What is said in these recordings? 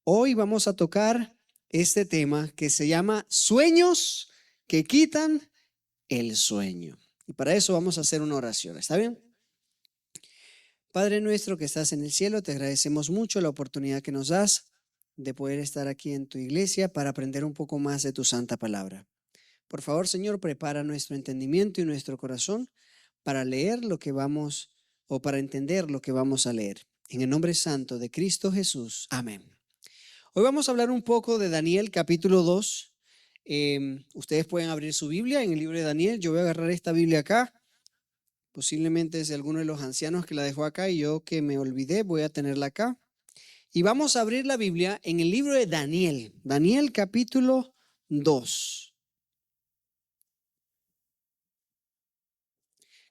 Hoy vamos a tocar este tema que se llama sueños que quitan el sueño. Y para eso vamos a hacer una oración, ¿está bien? Padre nuestro que estás en el cielo, te agradecemos mucho la oportunidad que nos das de poder estar aquí en tu iglesia para aprender un poco más de tu santa palabra. Por favor, Señor, prepara nuestro entendimiento y nuestro corazón para leer lo que vamos o para entender lo que vamos a leer. En el nombre santo de Cristo Jesús. Amén. Hoy vamos a hablar un poco de Daniel capítulo 2. Ustedes pueden abrir su Biblia en el libro de Daniel. Yo voy a agarrar esta Biblia acá. Posiblemente es de alguno de los ancianos que la dejó acá y yo que me olvidé voy a tenerla acá. Y vamos a abrir la Biblia en el libro de Daniel. Daniel capítulo 2.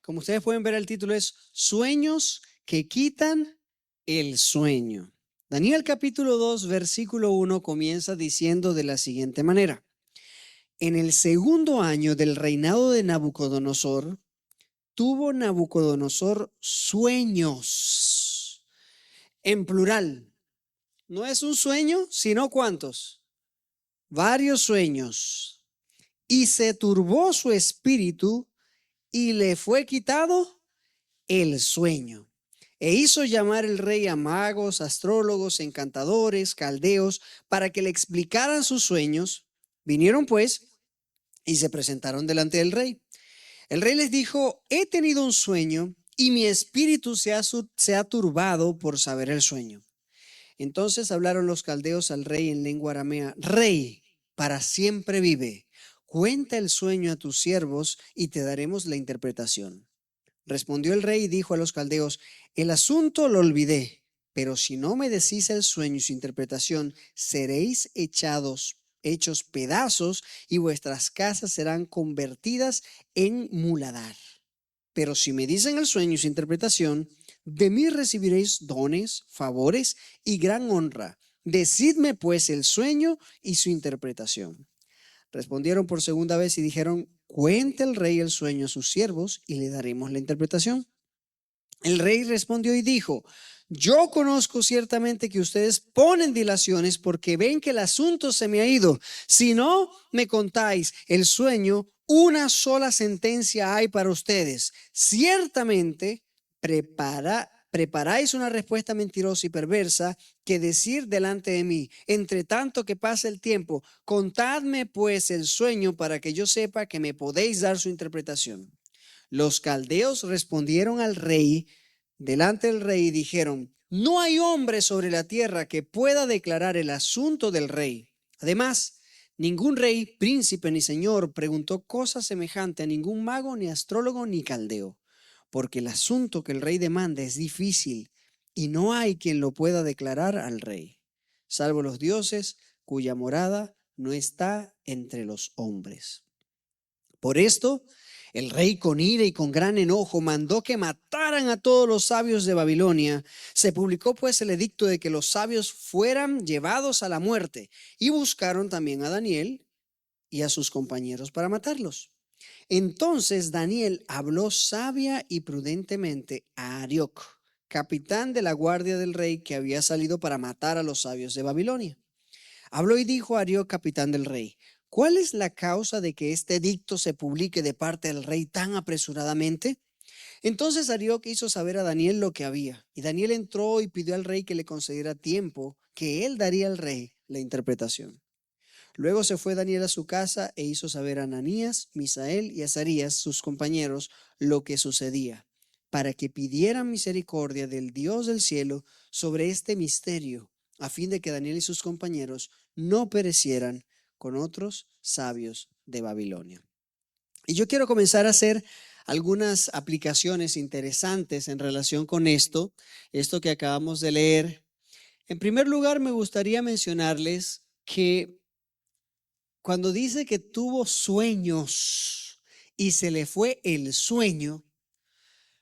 Como ustedes pueden ver, el título es Sueños que quitan el sueño. Daniel capítulo 2, versículo 1 comienza diciendo de la siguiente manera. En el segundo año del reinado de Nabucodonosor, tuvo Nabucodonosor sueños, en plural. No es un sueño, sino ¿cuántos? Varios sueños. Y se turbó su espíritu y le fue quitado el sueño. E hizo llamar el rey a magos, astrólogos, encantadores, caldeos, para que le explicaran sus sueños. Vinieron pues y se presentaron delante del rey. El rey les dijo, he tenido un sueño y mi espíritu se ha turbado por saber el sueño. Entonces hablaron los caldeos al rey en lengua aramea, Rey, para siempre vive, cuenta el sueño a tus siervos y te daremos la interpretación. Respondió el rey y dijo a los caldeos, el asunto lo olvidé, pero si no me decís el sueño y su interpretación, seréis hechos pedazos y vuestras casas serán convertidas en muladar. Pero si me dicen el sueño y su interpretación, de mí recibiréis dones, favores y gran honra. Decidme pues el sueño y su interpretación. Respondieron por segunda vez y dijeron, cuente el rey el sueño a sus siervos y le daremos la interpretación. El rey respondió y dijo, yo conozco ciertamente que ustedes ponen dilaciones porque ven que el asunto se me ha ido. Si no me contáis el sueño, una sola sentencia hay para ustedes. Ciertamente preparáis una respuesta mentirosa y perversa que decir delante de mí. Entre tanto que pase el tiempo, contadme pues el sueño para que yo sepa que me podéis dar su interpretación. Los caldeos respondieron al rey, delante del rey, y dijeron, no hay hombre sobre la tierra que pueda declarar el asunto del rey. Además, ningún rey, príncipe ni señor preguntó cosa semejante a ningún mago, ni astrólogo, ni caldeo, porque el asunto que el rey demanda es difícil y no hay quien lo pueda declarar al rey, salvo los dioses cuya morada no está entre los hombres. Por esto, el rey con ira y con gran enojo mandó que mataran a todos los sabios de Babilonia. Se publicó pues el edicto de que los sabios fueran llevados a la muerte y buscaron también a Daniel y a sus compañeros para matarlos. Entonces Daniel habló sabia y prudentemente a Arioc, capitán de la guardia del rey que había salido para matar a los sabios de Babilonia. Habló y dijo a Arioc, capitán del rey, ¿cuál es la causa de que este edicto se publique de parte del rey tan apresuradamente? Entonces Arioc hizo saber a Daniel lo que había, y Daniel entró y pidió al rey que le concediera tiempo, que él daría al rey la interpretación. Luego se fue Daniel a su casa e hizo saber a Ananías, Misael y Azarías, sus compañeros, lo que sucedía, para que pidieran misericordia del Dios del cielo sobre este misterio, a fin de que Daniel y sus compañeros no perecieran con otros sabios de Babilonia. Y yo quiero comenzar a hacer algunas aplicaciones interesantes en relación con esto que acabamos de leer. En primer lugar, me gustaría mencionarles que cuando dice que tuvo sueños y se le fue el sueño,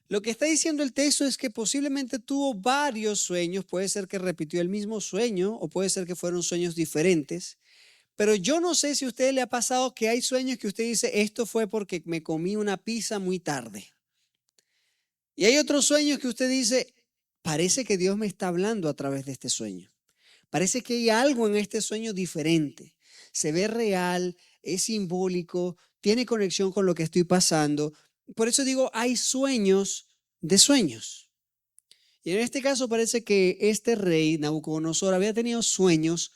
lo que está diciendo el texto es que posiblemente tuvo varios sueños. Puede ser que repitió el mismo sueño o puede ser que fueron sueños diferentes. Pero yo no sé si a usted le ha pasado que hay sueños que usted dice, esto fue porque me comí una pizza muy tarde. Y hay otros sueños que usted dice, parece que Dios me está hablando a través de este sueño. Parece que hay algo en este sueño diferente. Se ve real, es simbólico, tiene conexión con lo que estoy pasando. Por eso digo, hay sueños de sueños. Y en este caso parece que este rey, Nabucodonosor, había tenido sueños,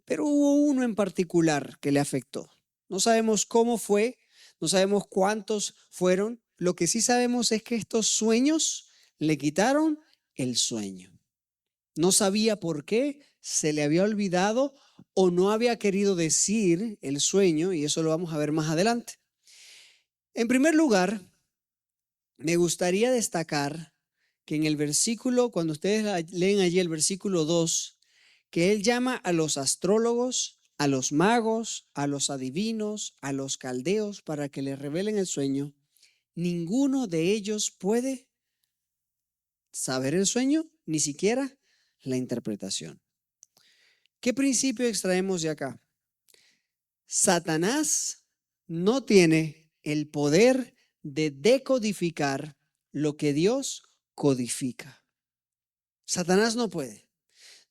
pero hubo uno en particular que le afectó. No sabemos cómo fue, no sabemos cuántos fueron. Lo que sí sabemos es que estos sueños le quitaron el sueño. No sabía por qué, se le había olvidado o no había querido decir el sueño, y eso lo vamos a ver más adelante. En primer lugar, me gustaría destacar que en el versículo, cuando ustedes leen allí el versículo 2, que él llama a los astrólogos, a los magos, a los adivinos, a los caldeos para que le revelen el sueño, ninguno de ellos puede saber el sueño, ni siquiera la interpretación. ¿Qué principio extraemos de acá? Satanás no tiene el poder de decodificar lo que Dios codifica. Satanás no puede.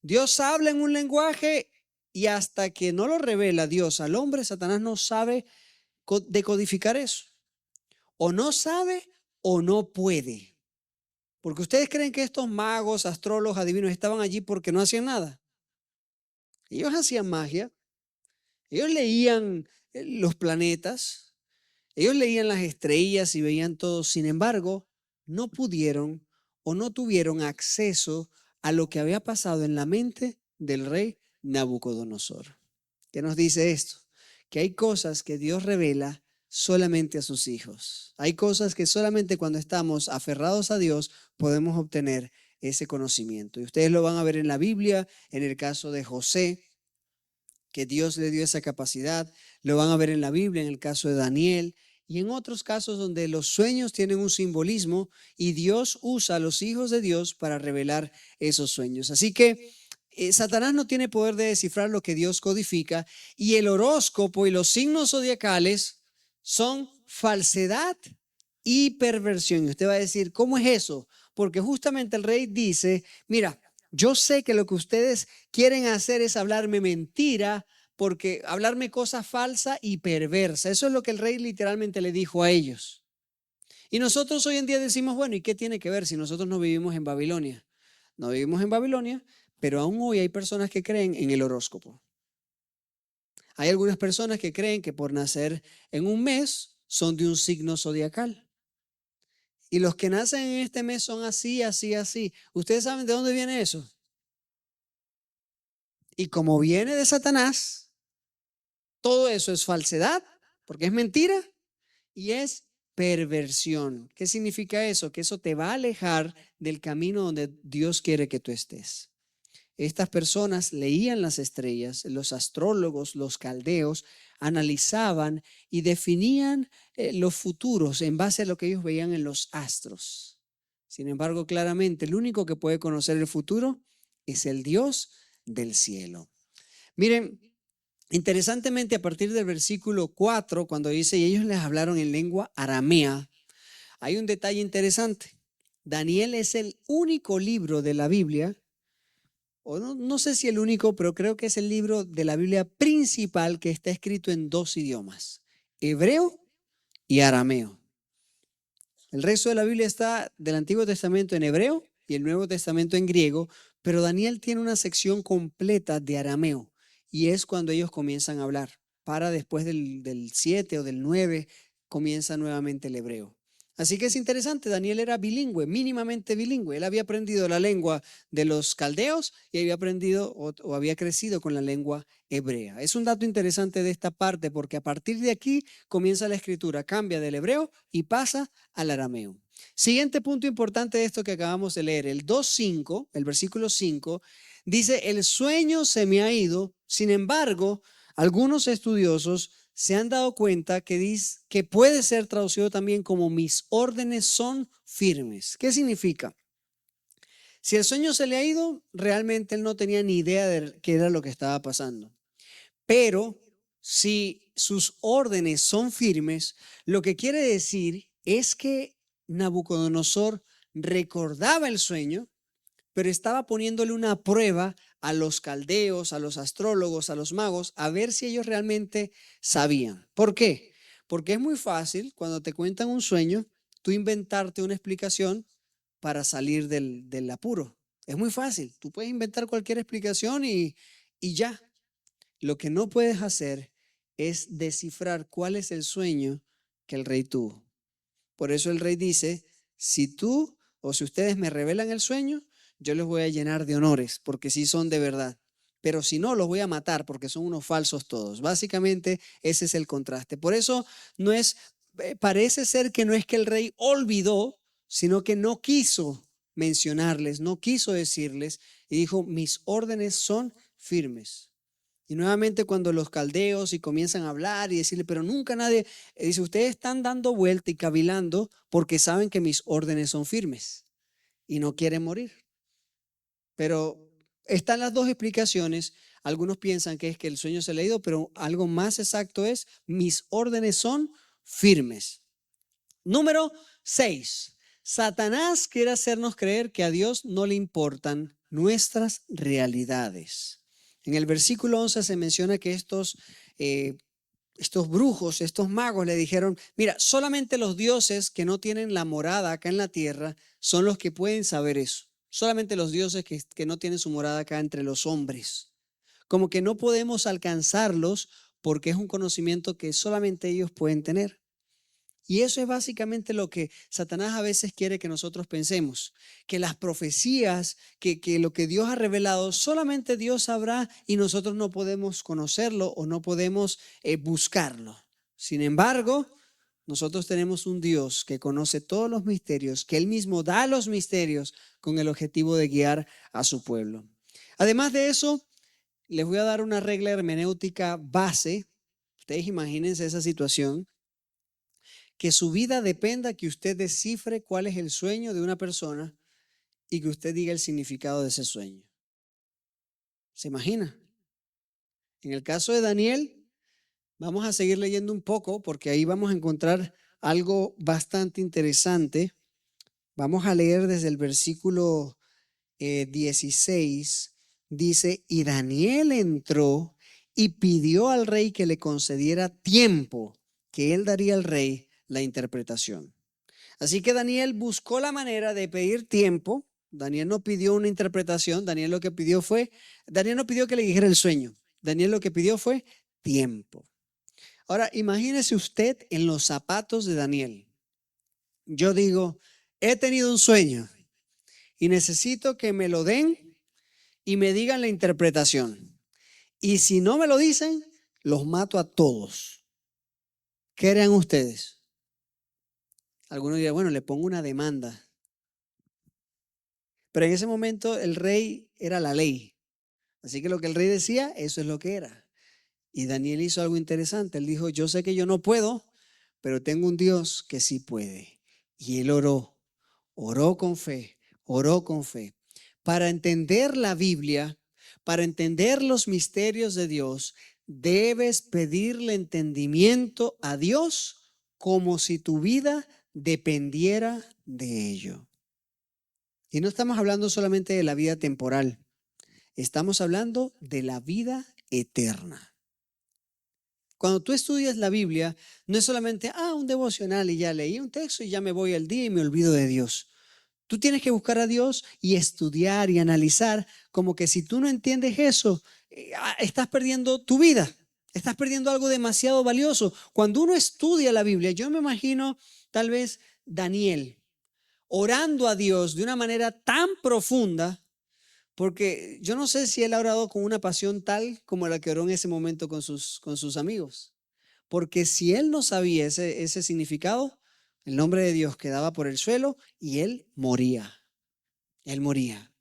Dios habla en un lenguaje y hasta que no lo revela Dios al hombre, Satanás no sabe decodificar eso. O no sabe o no puede. Porque ustedes creen que estos magos, astrólogos, adivinos estaban allí porque no hacían nada. Ellos hacían magia. Ellos leían los planetas. Ellos leían las estrellas y veían todo. Sin embargo, no pudieron o no tuvieron acceso a lo que había pasado en la mente del rey Nabucodonosor. ¿Qué nos dice esto? Que hay cosas que Dios revela solamente a sus hijos. Hay cosas que solamente cuando estamos aferrados a Dios podemos obtener ese conocimiento. Y ustedes lo van a ver en la Biblia, en el caso de José, que Dios le dio esa capacidad. Lo van a ver en la Biblia, en el caso de Daniel y en otros casos donde los sueños tienen un simbolismo y Dios usa a los hijos de Dios para revelar esos sueños. Así que Satanás no tiene poder de descifrar lo que Dios codifica, y el horóscopo y los signos zodiacales son falsedad y perversión. Y usted va a decir, ¿cómo es eso? Porque justamente el rey dice, mira, yo sé que lo que ustedes quieren hacer es hablarme mentira, porque hablarme cosa falsa y perversa. Eso es lo que el rey literalmente le dijo a ellos. Y nosotros hoy en día decimos, bueno, ¿y qué tiene que ver si nosotros no vivimos en Babilonia? No vivimos en Babilonia, pero aún hoy hay personas que creen en el horóscopo. Hay algunas personas que creen que por nacer en un mes son de un signo zodiacal. Y los que nacen en este mes son así, así, así. ¿Ustedes saben de dónde viene eso? Y como viene de Satanás, todo eso es falsedad, porque es mentira y es perversión. ¿Qué significa eso? Que eso te va a alejar del camino donde Dios quiere que tú estés. Estas personas leían las estrellas, los astrólogos, los caldeos, analizaban y definían los futuros en base a lo que ellos veían en los astros. Sin embargo, claramente, el único que puede conocer el futuro es el Dios del cielo. Miren, interesantemente, a partir del versículo 4, cuando dice, y ellos les hablaron en lengua aramea, hay un detalle interesante. Daniel es el único libro de la Biblia, o no sé si el único, pero creo que es el libro de la Biblia principal que está escrito en dos idiomas, hebreo y arameo. El resto de la Biblia está del Antiguo Testamento en hebreo y el Nuevo Testamento en griego, pero Daniel tiene una sección completa de arameo y es cuando ellos comienzan a hablar. Para después del 7 o del 9 comienza nuevamente el hebreo. Así que es interesante, Daniel era bilingüe, mínimamente bilingüe. Él había aprendido la lengua de los caldeos y había aprendido o había crecido con la lengua hebrea. Es un dato interesante de esta parte porque a partir de aquí comienza la escritura, cambia del hebreo y pasa al arameo. Siguiente punto importante de esto que acabamos de leer, el 2:5, el versículo 5, dice, el sueño se me ha ido, sin embargo, algunos estudiosos se han dado cuenta que puede ser traducido también como mis órdenes son firmes. ¿Qué significa? Si el sueño se le ha ido, realmente él no tenía ni idea de qué era lo que estaba pasando. Pero si sus órdenes son firmes, lo que quiere decir es que Nabucodonosor recordaba el sueño, pero estaba poniéndole una prueba a los caldeos, a los astrólogos, a los magos, a ver si ellos realmente sabían. ¿Por qué? Porque es muy fácil cuando te cuentan un sueño, tú inventarte una explicación para salir del apuro. Es muy fácil, tú puedes inventar cualquier explicación y ya. Lo que no puedes hacer es descifrar cuál es el sueño que el rey tuvo. Por eso el rey dice, si tú o si ustedes me revelan el sueño, yo les voy a llenar de honores, porque sí son de verdad. Pero si no, los voy a matar, porque son unos falsos todos. Básicamente, ese es el contraste. Por eso no es, parece ser que no es que el rey olvidó, sino que no quiso mencionarles, no quiso decirles, y dijo, mis órdenes son firmes. Y nuevamente cuando los caldeos y comienzan a hablar y decirle, pero nunca nadie, dice, ustedes están dando vuelta y cavilando porque saben que mis órdenes son firmes y no quieren morir. Pero están las dos explicaciones. Algunos piensan que es que el sueño se ha leído, pero algo más exacto es, mis órdenes son firmes. Número 6. Satanás quiere hacernos creer que a Dios no le importan nuestras realidades. En el versículo 11 se menciona que estos brujos, estos magos le dijeron, mira, solamente los dioses que no tienen la morada acá en la tierra son los que pueden saber eso. Solamente los dioses que no tienen su morada acá entre los hombres. Como que no podemos alcanzarlos porque es un conocimiento que solamente ellos pueden tener. Y eso es básicamente lo que Satanás a veces quiere que nosotros pensemos, que las profecías, que lo que Dios ha revelado, solamente Dios sabrá y nosotros no podemos conocerlo o no podemos buscarlo. Sin embargo, nosotros tenemos un Dios que conoce todos los misterios, que Él mismo da los misterios con el objetivo de guiar a su pueblo. Además de eso, les voy a dar una regla hermenéutica base. Ustedes imagínense esa situación. Que su vida dependa que usted descifre cuál es el sueño de una persona y que usted diga el significado de ese sueño. ¿Se imagina? En el caso de Daniel, vamos a seguir leyendo un poco porque ahí vamos a encontrar algo bastante interesante. Vamos a leer desde el versículo 16. Dice, y Daniel entró y pidió al rey que le concediera tiempo, que él daría al rey la interpretación. Así que Daniel buscó la manera de pedir tiempo. Daniel no pidió una interpretación. Daniel no pidió que le dijera el sueño. Daniel lo que pidió fue tiempo. Ahora, imagínese usted en los zapatos de Daniel. Yo digo, he tenido un sueño y necesito que me lo den y me digan la interpretación. Y si no me lo dicen, los mato a todos. ¿Qué harían ustedes? Algunos dirán, bueno, le pongo una demanda. Pero en ese momento el rey era la ley. Así que lo que el rey decía, eso es lo que era. Y Daniel hizo algo interesante. Él dijo, yo sé que yo no puedo, pero tengo un Dios que sí puede. Y él oró con fe, oró con fe. Para entender la Biblia, para entender los misterios de Dios, debes pedirle entendimiento a Dios como si tu vida dependiera de ello. Y no estamos hablando solamente de la vida temporal, estamos hablando de la vida eterna. Cuando tú estudias la Biblia, no es solamente, un devocional y ya leí un texto y ya me voy al día y me olvido de Dios. Tú tienes que buscar a Dios y estudiar y analizar, como que si tú no entiendes eso, estás perdiendo tu vida, estás perdiendo algo demasiado valioso. Cuando uno estudia la Biblia, yo me imagino tal vez Daniel orando a Dios de una manera tan profunda, porque yo no sé si él ha orado con una pasión tal como la que oró en ese momento con sus amigos. Porque si él no sabía ese significado, el nombre de Dios quedaba por el suelo y él moría. Él moría.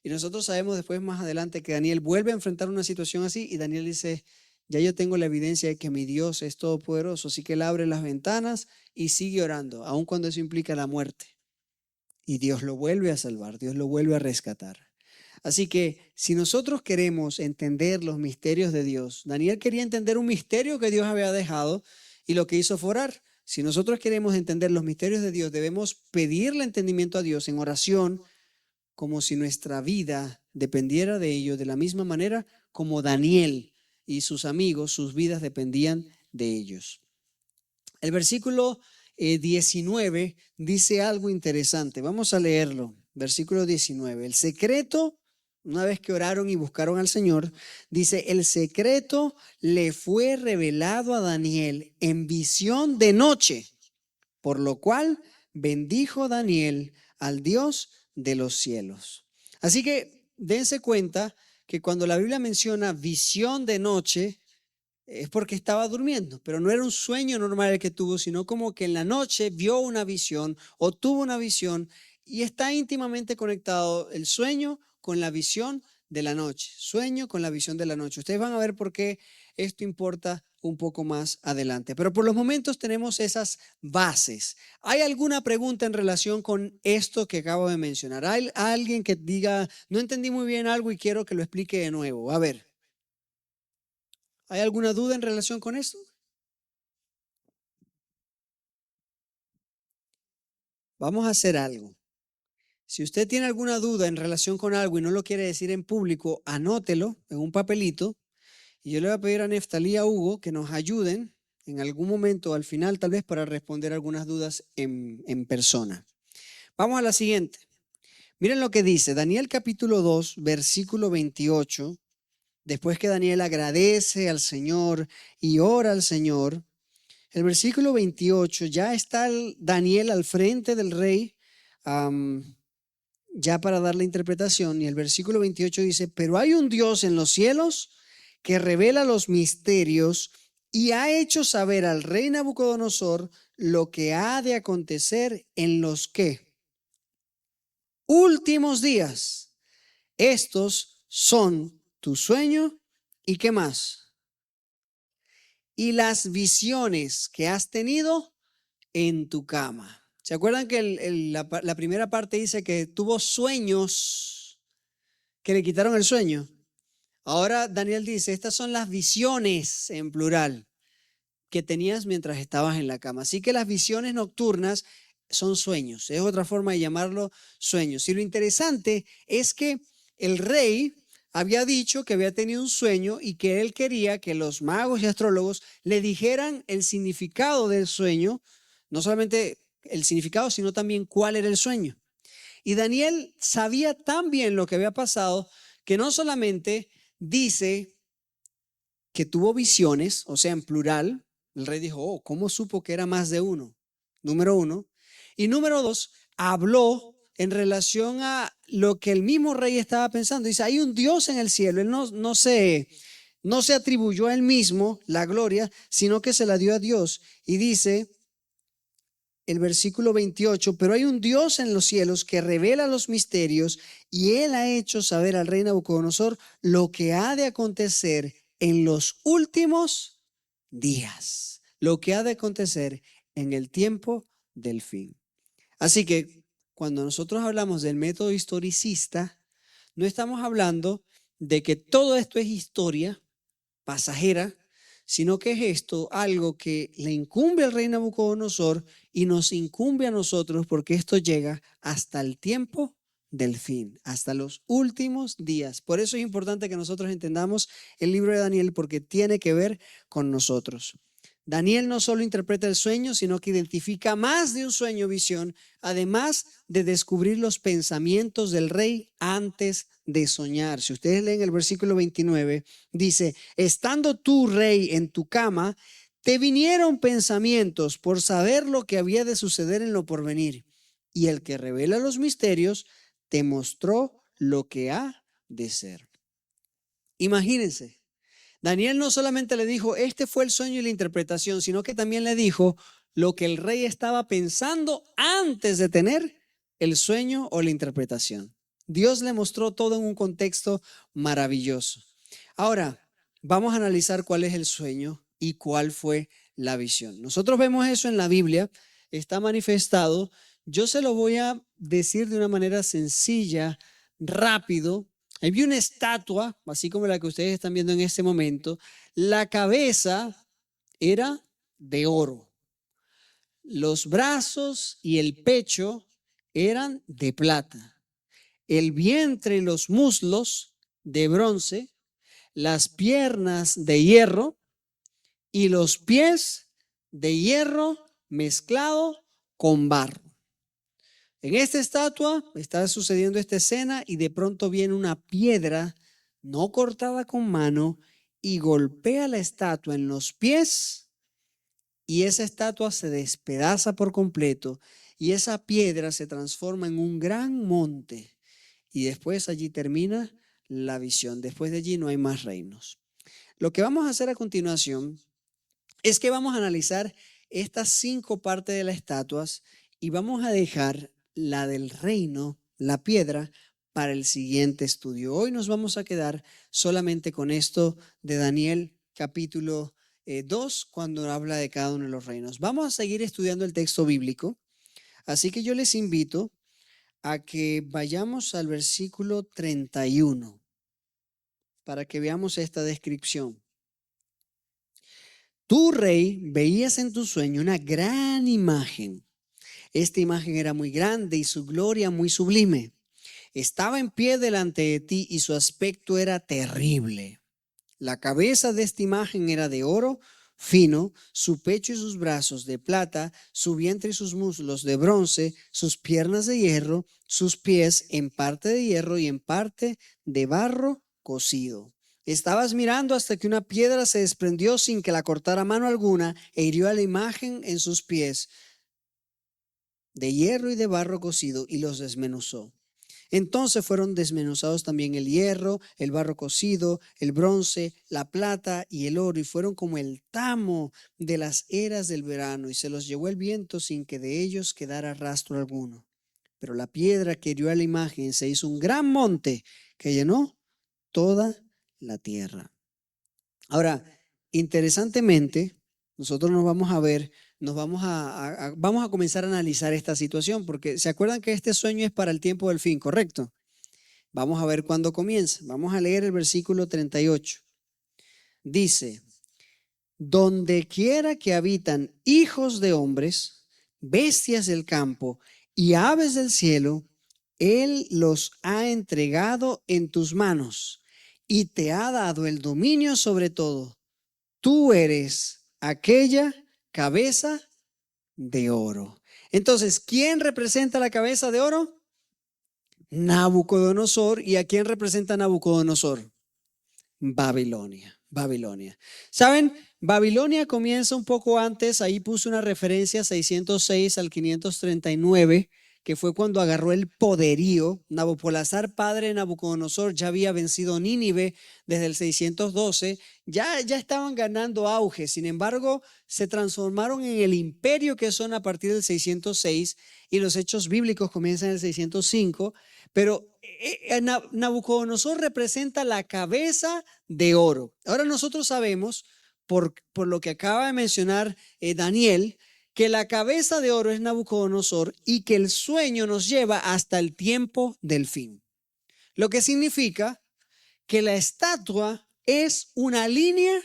Y nosotros sabemos después más adelante que Daniel vuelve a enfrentar una situación así y Daniel dice, ya yo tengo la evidencia de que mi Dios es todopoderoso, así que él abre las ventanas y sigue orando, aun cuando eso implica la muerte. Y Dios lo vuelve a salvar, Dios lo vuelve a rescatar. Así que si nosotros queremos entender los misterios de Dios, Daniel quería entender un misterio que Dios había dejado y lo que hizo fue orar. Si nosotros queremos entender los misterios de Dios, debemos pedirle entendimiento a Dios en oración como si nuestra vida dependiera de ello, de la misma manera como Daniel y sus amigos, sus vidas dependían de ellos. El versículo 19 dice algo interesante. Vamos a leerlo. Versículo 19. El secreto, una vez que oraron y buscaron al Señor, dice, el secreto le fue revelado a Daniel en visión de noche, por lo cual bendijo Daniel al Dios de los cielos. Así que dense cuenta que cuando la Biblia menciona visión de noche, es porque estaba durmiendo, pero no era un sueño normal el que tuvo, sino como que en la noche vio una visión o tuvo una visión, y está íntimamente conectado el sueño con la visión de la noche. Sueño con la visión de la noche. Ustedes van a ver por qué esto importa un poco más adelante. Pero por los momentos tenemos esas bases. ¿Hay alguna pregunta en relación con esto que acabo de mencionar? ¿Hay alguien que diga, no entendí muy bien algo y quiero que lo explique de nuevo? A ver. ¿Hay alguna duda en relación con esto? Vamos a hacer algo. Si usted tiene alguna duda en relación con algo y no lo quiere decir en público, anótelo en un papelito y yo le voy a pedir a Neftalí y a Hugo que nos ayuden en algún momento al final, tal vez para responder algunas dudas en persona. Vamos a la siguiente. Miren lo que dice Daniel capítulo 2, versículo 28. Después que Daniel agradece al Señor y ora al Señor, el versículo 28, ya está Daniel al frente del rey, ya para dar la interpretación, y el versículo 28 dice, pero hay un Dios en los cielos que revela los misterios y ha hecho saber al rey Nabucodonosor lo que ha de acontecer en los ¿qué? Últimos días. Estos son tu sueño y ¿qué más? Y las visiones que has tenido en tu cama. ¿Se acuerdan que la primera parte dice que tuvo sueños que le quitaron el sueño? Ahora Daniel dice, estas son las visiones en plural que tenías mientras estabas en la cama. Así que las visiones nocturnas son sueños, es otra forma de llamarlo sueños. Y lo interesante es que el rey había dicho que había tenido un sueño y que él quería que los magos y astrólogos le dijeran el significado del sueño, no solamente el significado, sino también cuál era el sueño. Y Daniel sabía tan bien lo que había pasado que no solamente dice que tuvo visiones, o sea, en plural. El rey dijo, oh, ¿cómo supo que era más de uno? Número uno. Y número dos, habló en relación a lo que el mismo rey estaba pensando. Dice, hay un Dios en el cielo. Él no se atribuyó a él mismo la gloria, sino que se la dio a Dios. Y dice el versículo 28, pero hay un Dios en los cielos que revela los misterios y él ha hecho saber al rey Nabucodonosor lo que ha de acontecer en los últimos días, lo que ha de acontecer en el tiempo del fin. Así que cuando nosotros hablamos del método historicista, no estamos hablando de que todo esto es historia pasajera, sino que es esto algo que le incumbe al rey Nabucodonosor y nos incumbe a nosotros, porque esto llega hasta el tiempo del fin, hasta los últimos días. Por eso es importante que nosotros entendamos el libro de Daniel, porque tiene que ver con nosotros. Daniel no solo interpreta el sueño, sino que identifica más de un sueño o visión, además de descubrir los pensamientos del rey antes de soñar. Si ustedes leen el versículo 29, dice, estando tú, rey, en tu cama, te vinieron pensamientos por saber lo que había de suceder en lo porvenir. Y el que revela los misterios te mostró lo que ha de ser. Imagínense. Daniel no solamente le dijo, este fue el sueño y la interpretación, sino que también le dijo lo que el rey estaba pensando antes de tener el sueño o la interpretación. Dios le mostró todo en un contexto maravilloso. Ahora, vamos a analizar cuál es el sueño y cuál fue la visión. Nosotros vemos eso en la Biblia, está manifestado. Yo se lo voy a decir de una manera sencilla, rápido. Había una estatua, así como la que ustedes están viendo en este momento. La cabeza era de oro. Los brazos y el pecho eran de plata. el vientre y los muslos de bronce, las piernas de hierro y los pies de hierro mezclado con barro. En esta estatua está sucediendo esta escena y de pronto viene una piedra no cortada con mano y golpea la estatua en los pies y esa estatua se despedaza por completo y esa piedra se transforma en un gran monte y después allí termina la visión. Después de allí no hay más reinos. Lo que vamos a hacer a continuación es que vamos a analizar estas 5 partes de las estatuas y vamos a dejar la del reino, la piedra, para el siguiente estudio. Hoy nos vamos a quedar solamente con esto de Daniel capítulo 2, cuando habla de cada uno de los reinos. Vamos a seguir estudiando el texto bíblico, así que yo les invito a que vayamos al versículo 31 para que veamos esta descripción. Tú, rey, veías en tu sueño una gran imagen. Esta imagen era muy grande y su gloria muy sublime. Estaba en pie delante de ti y su aspecto era terrible. La cabeza de esta imagen era de oro fino, su pecho y sus brazos de plata, su vientre y sus muslos de bronce, sus piernas de hierro, sus pies en parte de hierro y en parte de barro cocido. Estabas mirando hasta que una piedra se desprendió sin que la cortara mano alguna e hirió a la imagen en sus pies de hierro y de barro cocido y los desmenuzó. Entonces fueron desmenuzados también el hierro, el barro cocido, el bronce, la plata y el oro, y fueron como el tamo de las eras del verano, y se los llevó el viento sin que de ellos quedara rastro alguno. Pero la piedra que hirió a la imagen se hizo un gran monte que llenó toda la tierra. Ahora, interesantemente, nosotros vamos a comenzar a analizar esta situación, porque se acuerdan que este sueño es para el tiempo del fin, ¿correcto? Vamos a ver cuándo comienza. Vamos a leer el versículo 38. Dice: donde quiera que habitan hijos de hombres, bestias del campo y aves del cielo, Él los ha entregado en tus manos y te ha dado el dominio sobre todo. Tú eres aquella cabeza de oro. Entonces, ¿quién representa la cabeza de oro? Nabucodonosor. ¿Y a quién representa Nabucodonosor? Babilonia. Babilonia. ¿Saben? Babilonia comienza un poco antes. Ahí puse una referencia 606 al 539, que fue cuando agarró el poderío. Nabopolassar, padre de Nabucodonosor, ya había vencido Nínive desde el 612. Ya estaban ganando auge. Sin embargo, se transformaron en el imperio que son a partir del 606, y los hechos bíblicos comienzan en el 605. Pero Nabucodonosor representa la cabeza de oro. Ahora nosotros sabemos, por lo que acaba de mencionar Daniel, que la cabeza de oro es Nabucodonosor y que el sueño nos lleva hasta el tiempo del fin. Lo que significa que la estatua es una línea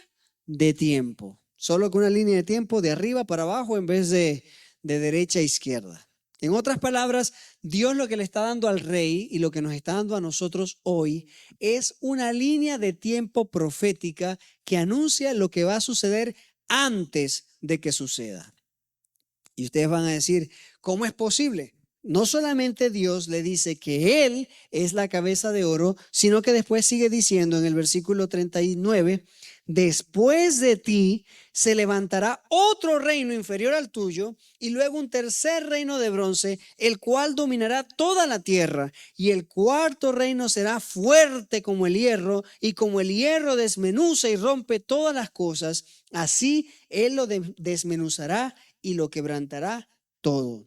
de tiempo, solo que una línea de tiempo de arriba para abajo en vez de derecha a izquierda. En otras palabras, Dios lo que le está dando al rey y lo que nos está dando a nosotros hoy es una línea de tiempo profética que anuncia lo que va a suceder antes de que suceda. Y ustedes van a decir, ¿cómo es posible? No solamente Dios le dice que Él es la cabeza de oro, sino que después sigue diciendo en el versículo 39, después de ti se levantará otro reino inferior al tuyo y luego un tercer reino de bronce, el cual dominará toda la tierra, y el cuarto reino será fuerte como el hierro, y como el hierro desmenuza y rompe todas las cosas, así Él lo desmenuzará y lo quebrantará todo.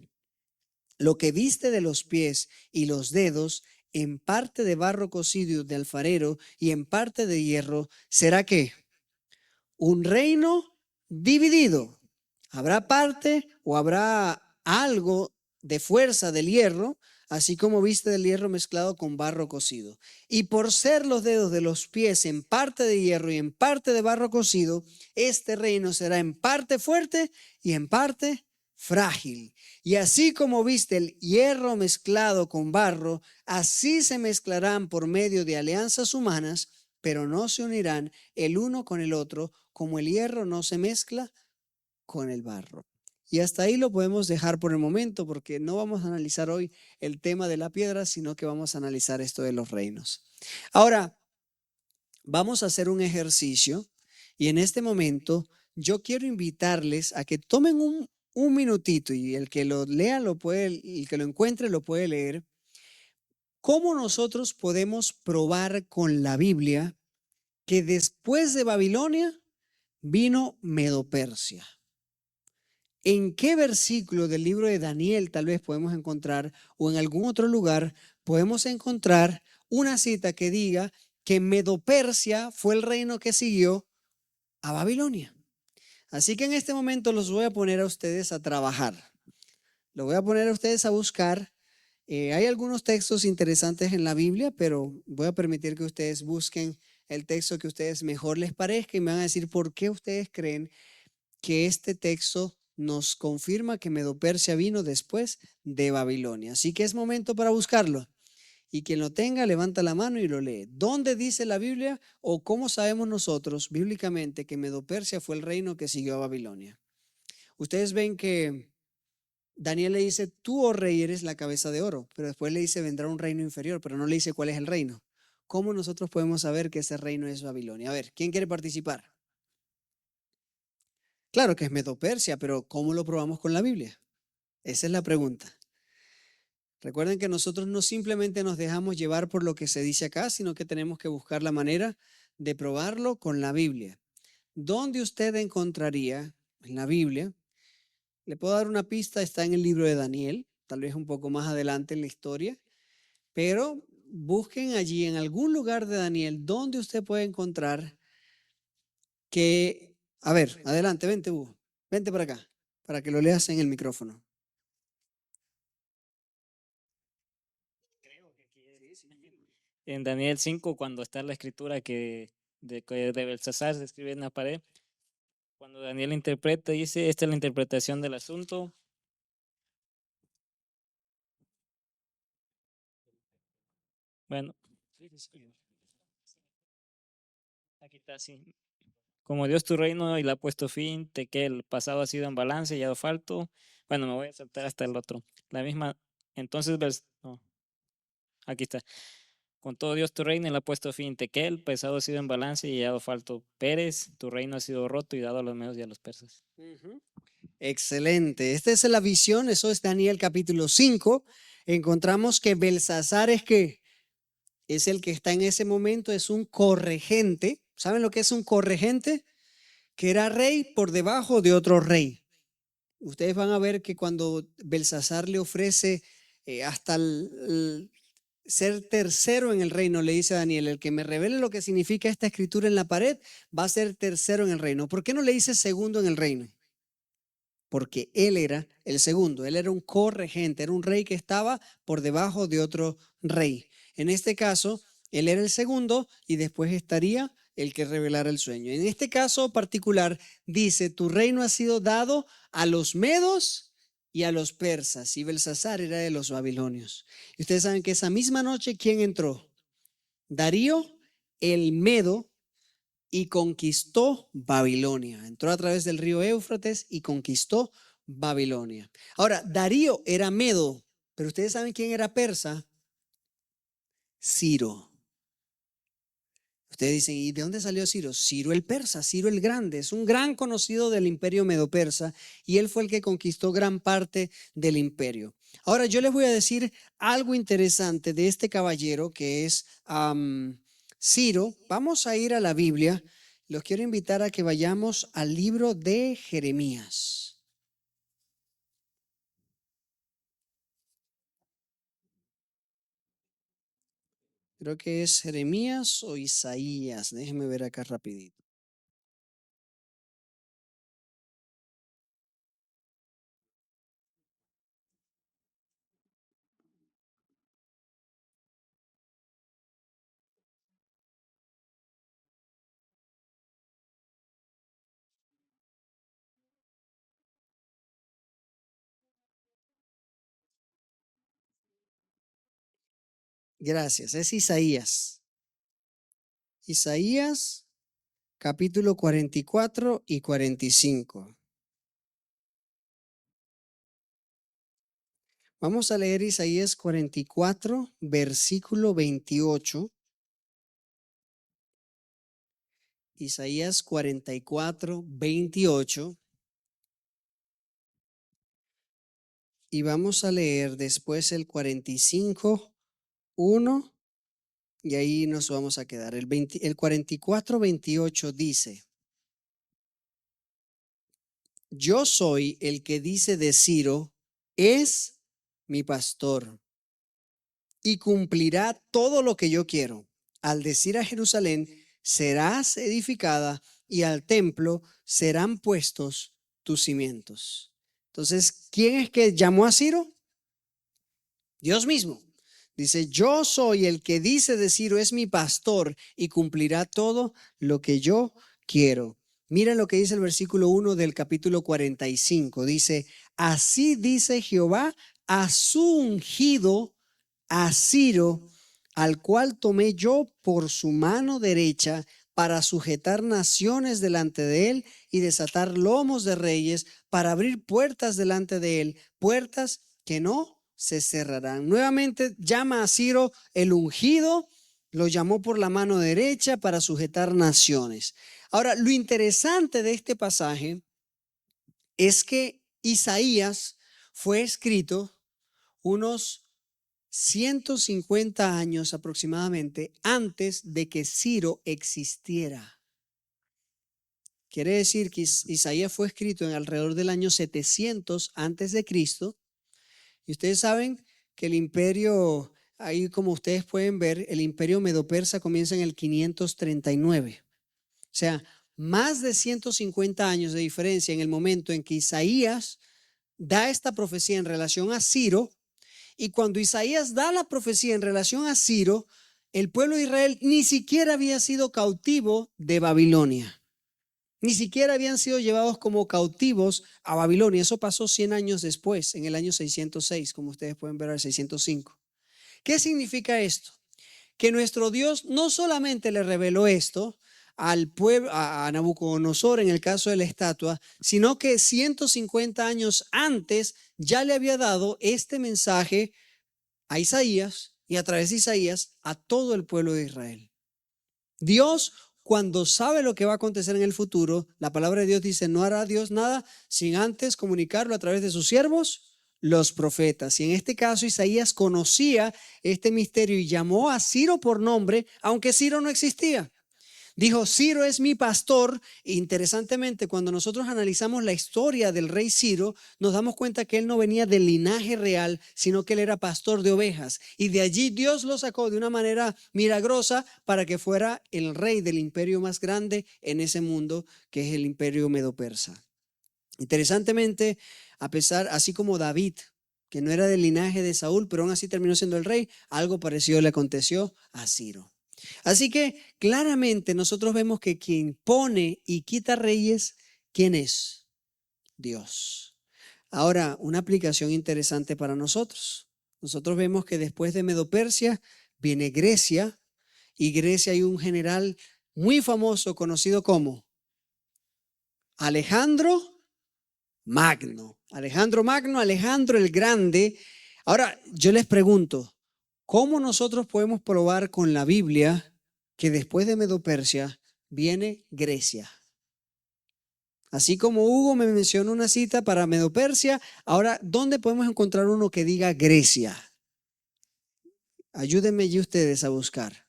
Lo que viste de los pies y los dedos, en parte de barro cocido de alfarero y en parte de hierro, ¿será qué? Un reino dividido. Habrá parte o habrá algo de fuerza del hierro, así como viste del hierro mezclado con barro cocido. Y por ser los dedos de los pies en parte de hierro y en parte de barro cocido, este reino será en parte fuerte y en parte frágil. Y así como viste el hierro mezclado con barro, así se mezclarán por medio de alianzas humanas, pero no se unirán el uno con el otro, como el hierro no se mezcla con el barro. Y hasta ahí lo podemos dejar por el momento, porque no vamos a analizar hoy el tema de la piedra, sino que vamos a analizar esto de los reinos. Ahora, vamos a hacer un ejercicio y en este momento yo quiero invitarles a que tomen un minutito y el que lo lea lo puede, el que lo encuentre lo puede leer. ¿Cómo nosotros podemos probar con la Biblia que después de Babilonia vino Medo-Persia? ¿En qué versículo del libro de Daniel tal vez podemos encontrar o en algún otro lugar podemos encontrar una cita que diga que Medo-Persia fue el reino que siguió a Babilonia? Así que en este momento los voy a poner a ustedes a trabajar. Los voy a poner a ustedes a buscar. Hay algunos textos interesantes en la Biblia, pero voy a permitir que ustedes busquen el texto que a ustedes mejor les parezca y me van a decir por qué ustedes creen que este texto nos confirma que Medo-Persia vino después de Babilonia. Así que es momento para buscarlo. Y quien lo tenga, levanta la mano y lo lee. ¿Dónde dice la Biblia o cómo sabemos nosotros bíblicamente que Medo-Persia fue el reino que siguió a Babilonia? Ustedes ven que Daniel le dice, tú, oh rey, eres la cabeza de oro, pero después le dice, vendrá un reino inferior, pero no le dice cuál es el reino. ¿Cómo nosotros podemos saber que ese reino es Babilonia? A ver, ¿quién quiere participar? Claro que es Medo-Persia, pero ¿cómo lo probamos con la Biblia? Esa es la pregunta. Recuerden que nosotros no simplemente nos dejamos llevar por lo que se dice acá, sino que tenemos que buscar la manera de probarlo con la Biblia. ¿Dónde usted encontraría en la Biblia? Le puedo dar una pista, está en el libro de Daniel, tal vez un poco más adelante en la historia, pero busquen allí en algún lugar de Daniel donde usted puede encontrar que, a ver, adelante, vente, Hugo, vente para acá, para que lo leas en el micrófono. En Daniel 5, cuando está la escritura que de Belsasar se escribe en la pared, cuando Daniel interpreta, dice, esta es la interpretación del asunto. Bueno, aquí está así. Como Dios tu reino y le ha puesto fin, que el pasado ha sido en balance y ha dado falto. Bueno, me voy a saltar hasta el otro. La misma, entonces, no, aquí está. Con todo Dios tu reino y le ha puesto fin, que el pasado ha sido en balance y ha dado falto. Pérez, tu reino ha sido roto y dado a los medios y a los persas. Excelente. Esta es la visión, eso es Daniel capítulo 5. Encontramos que Belsasar es que es el que está en ese momento, es un corregente. ¿Saben lo que es un corregente? Que era rey por debajo de otro rey. Ustedes van a ver que cuando Belsasar le ofrece hasta ser tercero en el reino, le dice a Daniel, el que me revele lo que significa esta escritura en la pared, va a ser tercero en el reino. ¿Por qué no le dice segundo en el reino? Porque él era el segundo, él era un corregente, era un rey que estaba por debajo de otro rey. En este caso, él era el segundo y después estaría el que revelara el sueño. En este caso particular dice, tu reino ha sido dado a los medos y a los persas, y Belsasar era de los babilonios. Y ustedes saben que esa misma noche, ¿quién entró? Darío el Medo, y conquistó Babilonia. Entró a través del río Éufrates y conquistó Babilonia. Ahora, Darío era medo, pero ustedes saben quién era persa. Ciro. Ustedes dicen, ¿y de dónde salió Ciro? Ciro el persa, Ciro el grande, es un gran conocido del imperio medo-persa y él fue el que conquistó gran parte del imperio. Ahora yo les voy a decir algo interesante de este caballero que es Ciro. Vamos a ir a la Biblia. Los quiero invitar a que vayamos al libro de Jeremías. Creo que es Jeremías o Isaías. Déjenme ver acá rapidito. Gracias, es Isaías. Isaías capítulo 44 y 45. Vamos a leer Isaías 44, versículo 28. Isaías 44, 28. Y vamos a leer después el 45, 1, y ahí nos vamos a quedar. El 44, 28 dice: Yo soy el que dice de Ciro, es mi pastor y cumplirá todo lo que yo quiero. Al decir a Jerusalén, serás edificada, y al templo serán puestos tus cimientos. Entonces, ¿quién es que llamó a Ciro? Dios mismo. Dice, yo soy el que dice de Ciro, es mi pastor y cumplirá todo lo que yo quiero. Mira lo que dice el versículo 1 del capítulo 45. Dice, así dice Jehová a su ungido, a Ciro, al cual tomé yo por su mano derecha para sujetar naciones delante de él y desatar lomos de reyes, para abrir puertas delante de él, puertas que no se cerrarán. Nuevamente llama a Ciro el ungido, lo llamó por la mano derecha para sujetar naciones. Ahora, lo interesante de este pasaje es que Isaías fue escrito unos 150 años aproximadamente antes de que Ciro existiera. Quiere decir que Isaías fue escrito en alrededor del año 700 antes de Cristo. Y ustedes saben que el imperio, ahí como ustedes pueden ver, el imperio medo-persa comienza en el 539. O sea, más de 150 años de diferencia en el momento en que Isaías da esta profecía en relación a Ciro. Y cuando Isaías da la profecía en relación a Ciro, el pueblo de Israel ni siquiera había sido cautivo de Babilonia. Ni siquiera habían sido llevados como cautivos a Babilonia. Eso pasó 100 años después, en el año 606, como ustedes pueden ver al 605. ¿Qué significa esto? Que nuestro Dios no solamente le reveló esto al pueblo, a Nabucodonosor en el caso de la estatua, sino que 150 años antes ya le había dado este mensaje a Isaías y a través de Isaías a todo el pueblo de Israel. Dios, cuando sabe lo que va a acontecer en el futuro, la palabra de Dios dice, no hará Dios nada sin antes comunicarlo a través de sus siervos, los profetas. Y en este caso, Isaías conocía este misterio y llamó a Ciro por nombre, aunque Ciro no existía. Dijo, Ciro es mi pastor. Interesantemente, cuando nosotros analizamos la historia del rey Ciro, nos damos cuenta que él no venía del linaje real, sino que él era pastor de ovejas. Y de allí Dios lo sacó de una manera milagrosa para que fuera el rey del imperio más grande en ese mundo, que es el imperio medo-persa. Interesantemente, así como David, que no era del linaje de Saúl, pero aún así terminó siendo el rey, algo parecido le aconteció a Ciro. Así que claramente nosotros vemos que quien pone y quita reyes, ¿quién es? Dios. Ahora, una aplicación interesante para nosotros. Nosotros vemos que después de Medo-Persia viene Grecia, y Grecia hay un general muy famoso conocido como Alejandro Magno. Alejandro Magno, Alejandro el Grande. Ahora, yo les pregunto, ¿cómo nosotros podemos probar con la Biblia que después de Medo-Persia viene Grecia? Así como Hugo me mencionó una cita para Medo-Persia, ahora, ¿dónde podemos encontrar uno que diga Grecia? Ayúdenme y ustedes a buscar.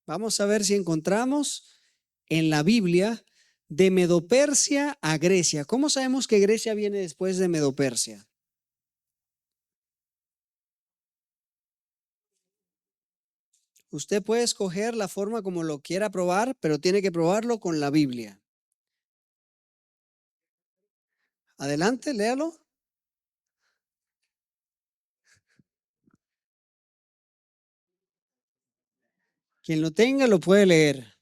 Vamos a ver si encontramos en la Biblia de Medo-Persia a Grecia. ¿Cómo sabemos que Grecia viene después de Medo-Persia? Usted puede escoger la forma como lo quiera probar, pero tiene que probarlo con la Biblia. Adelante, léalo. Quien lo tenga lo puede leer.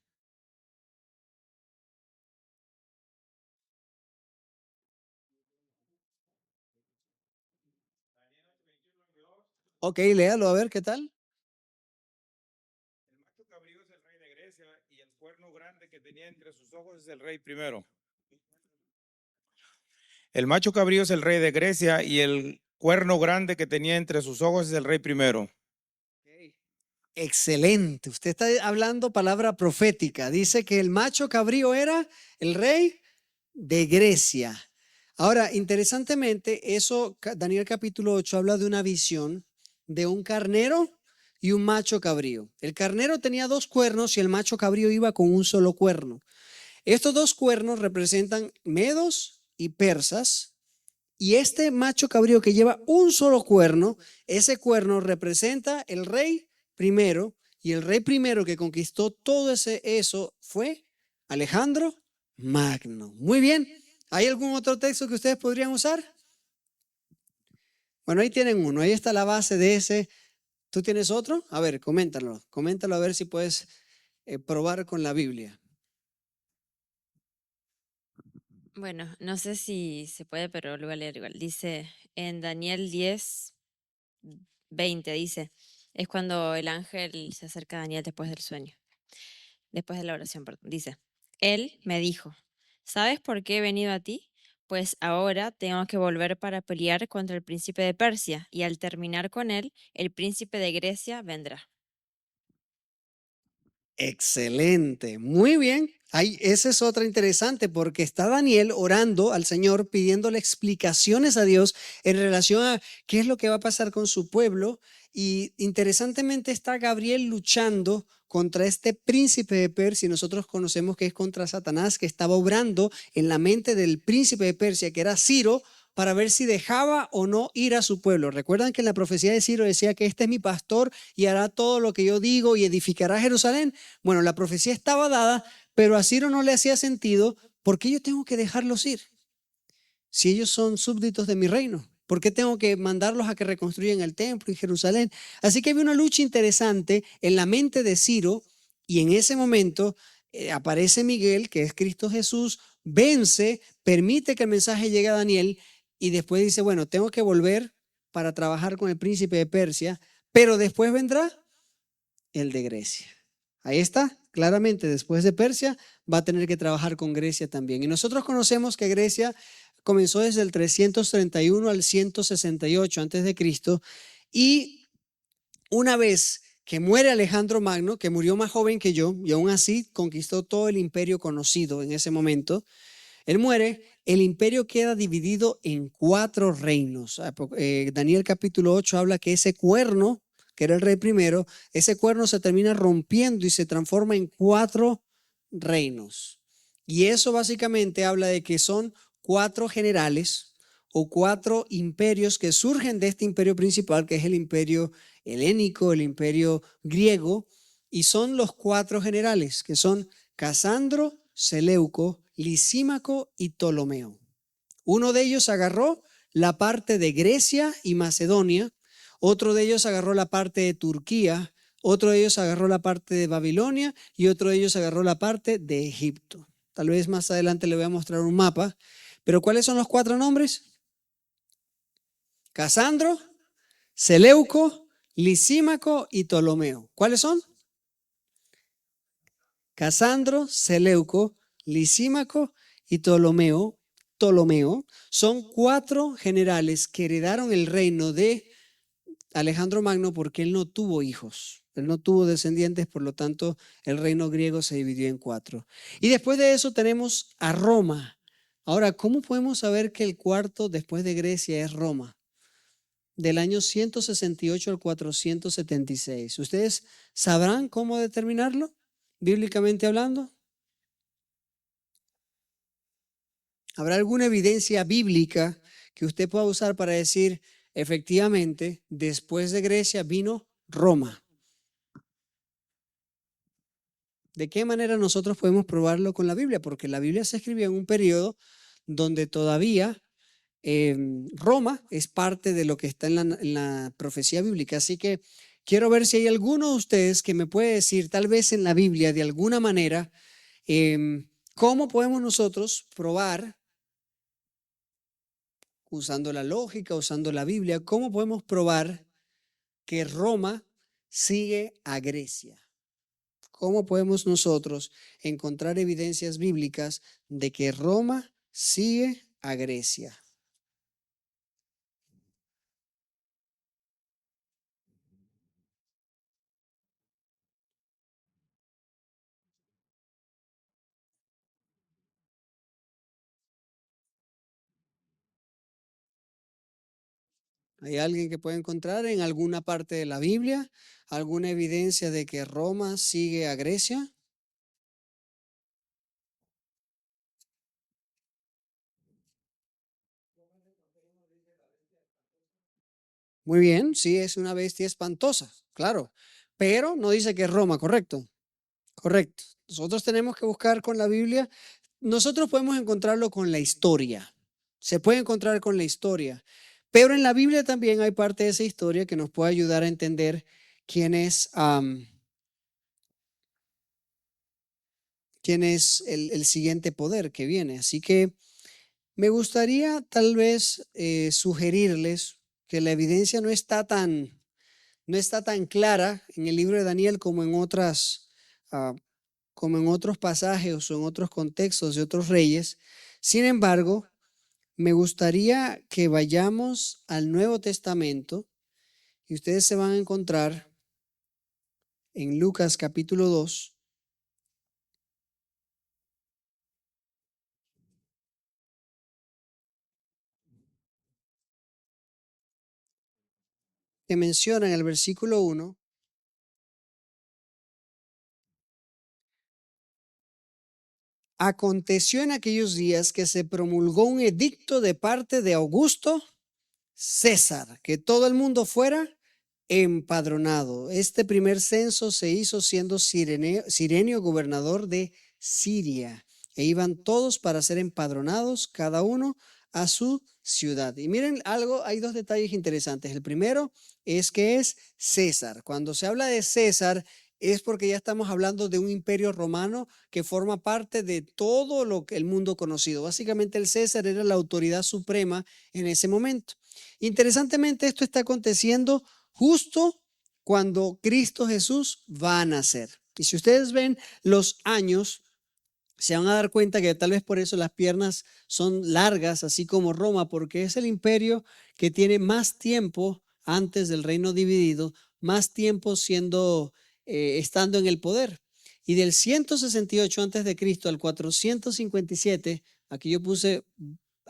Ok, léalo a ver qué tal. de Grecia y el cuerno grande que tenía entre sus ojos es el rey primero. El macho cabrío es el rey de Grecia y el cuerno grande que tenía entre sus ojos es el rey primero. Excelente. Usted está hablando palabra profética. Dice que el macho cabrío era el rey de Grecia. Ahora, interesantemente, eso, Daniel capítulo 8 habla de una visión de un carnero y un macho cabrío. El carnero tenía dos cuernos y el macho cabrío iba con un solo cuerno. Estos dos cuernos representan medos y persas. Y este macho cabrío que lleva un solo cuerno, ese cuerno representa el rey primero, y el rey primero que conquistó todo eso fue Alejandro Magno. Muy bien. ¿Hay algún otro texto que ustedes podrían usar? Bueno, ahí tienen uno. Ahí está la base de ese. ¿Tú tienes otro? A ver, coméntalo. Coméntalo a ver si puedes probar con la Biblia. Bueno, no sé si se puede, pero lo voy a leer igual. Dice en Daniel 10:20, dice, es cuando el ángel se acerca a Daniel después del sueño, después de la oración, perdón. Dice, él me dijo, ¿sabes por qué he venido a ti? Pues ahora tengo que volver para pelear contra el príncipe de Persia, y al terminar con él, el príncipe de Grecia vendrá. Excelente, muy bien. Esa es otra interesante porque está Daniel orando al Señor, pidiéndole explicaciones a Dios en relación a qué es lo que va a pasar con su pueblo. Y interesantemente está Gabriel luchando contra este príncipe de Persia, y nosotros conocemos que es contra Satanás, que estaba obrando en la mente del príncipe de Persia, que era Ciro, para ver si dejaba o no ir a su pueblo. Recuerdan que en la profecía de Ciro decía que este es mi pastor y hará todo lo que yo digo y edificará Jerusalén. Bueno, la profecía estaba dada, pero a Ciro no le hacía sentido. ¿Por qué yo tengo que dejarlos ir? Si ellos son súbditos de mi reino, ¿por qué tengo que mandarlos a que reconstruyan el templo y Jerusalén? Así que había una lucha interesante en la mente de Ciro, y en ese momento aparece Miguel, que es Cristo Jesús, vence, permite que el mensaje llegue a Daniel, y después dice, bueno, tengo que volver para trabajar con el príncipe de Persia, pero después vendrá el de Grecia. Ahí está, claramente, después de Persia va a tener que trabajar con Grecia también. Y nosotros conocemos que Grecia comenzó desde el 331 al 168 antes de Cristo, y una vez que muere Alejandro Magno, que murió más joven que yo y aún así conquistó todo el imperio conocido en ese momento, él muere, el imperio queda dividido en 4 reinos. Daniel capítulo 8 habla que ese cuerno, que era el rey primero, ese cuerno se termina rompiendo y se transforma en 4 reinos. Y eso básicamente habla de que son 4 generales o 4 imperios que surgen de este imperio principal, que es el imperio helénico, el imperio griego, y son los 4 generales, que son Casandro, Seleuco, Lisímaco y Ptolomeo. Uno de ellos agarró la parte de Grecia y Macedonia, otro de ellos agarró la parte de Turquía, otro de ellos agarró la parte de Babilonia y otro de ellos agarró la parte de Egipto. Tal vez más adelante le voy a mostrar un mapa, pero ¿cuáles son los 4 nombres? Casandro, Seleuco, Lisímaco y Ptolomeo. ¿Cuáles son? Casandro, Seleuco, Lisímaco y Ptolomeo. Ptolomeo son 4 generales que heredaron el reino de Alejandro Magno porque él no tuvo hijos, él no tuvo descendientes, por lo tanto el reino griego se dividió en 4. Y después de eso tenemos a Roma. Ahora, ¿cómo podemos saber que el cuarto después de Grecia es Roma? Del año 168 al 476. ¿Ustedes sabrán cómo determinarlo, bíblicamente hablando? ¿Habrá alguna evidencia bíblica que usted pueda usar para decir, efectivamente, después de Grecia vino Roma? ¿De qué manera nosotros podemos probarlo con la Biblia? Porque la Biblia se escribió en un periodo donde todavía Roma es parte de lo que está en la profecía bíblica. Así que quiero ver si hay alguno de ustedes que me puede decir, tal vez en la Biblia, de alguna manera, cómo podemos nosotros probar, usando la lógica, usando la Biblia, cómo podemos probar que Roma sigue a Grecia. ¿cómo podemos nosotros encontrar evidencias bíblicas de que Roma sigue a Grecia? ¿Hay alguien que puede encontrar en alguna parte de la Biblia alguna evidencia de que Roma sigue a Grecia? Muy bien, sí, es una bestia espantosa, claro, pero no dice que es Roma, ¿correcto? Correcto. Nosotros tenemos que buscar con la Biblia, nosotros podemos encontrarlo con la historia, se puede encontrar con la historia, pero en la Biblia también hay parte de esa historia que nos puede ayudar a entender quién es, quién es el siguiente poder que viene. Así que me gustaría tal vez sugerirles que la evidencia no está tan clara en el libro de Daniel como en ah, como en otros pasajes o en otros contextos de otros reyes. Sin embargo, me gustaría que vayamos al Nuevo Testamento y ustedes se van a encontrar en Lucas capítulo 2, que menciona en el versículo 1. Aconteció en aquellos días que se promulgó un edicto de parte de Augusto César, que todo el mundo fuera empadronado. Este primer censo se hizo siendo Cirenio gobernador de Siria, e iban todos para ser empadronados, cada uno a su ciudad. Y miren algo, hay dos detalles interesantes. El primero es que es César. Cuando se habla de César, es porque ya estamos hablando de un imperio romano que forma parte de todo lo que el mundo conocido. Básicamente el César era la autoridad suprema en ese momento. Interesantemente, esto está aconteciendo justo cuando Cristo Jesús va a nacer. Y si ustedes ven los años, se van a dar cuenta que tal vez por eso las piernas son largas, así como Roma, porque es el imperio que tiene más tiempo antes del reino dividido, más tiempo estando en el poder. Y del 168 antes de Cristo al 457, aquí yo puse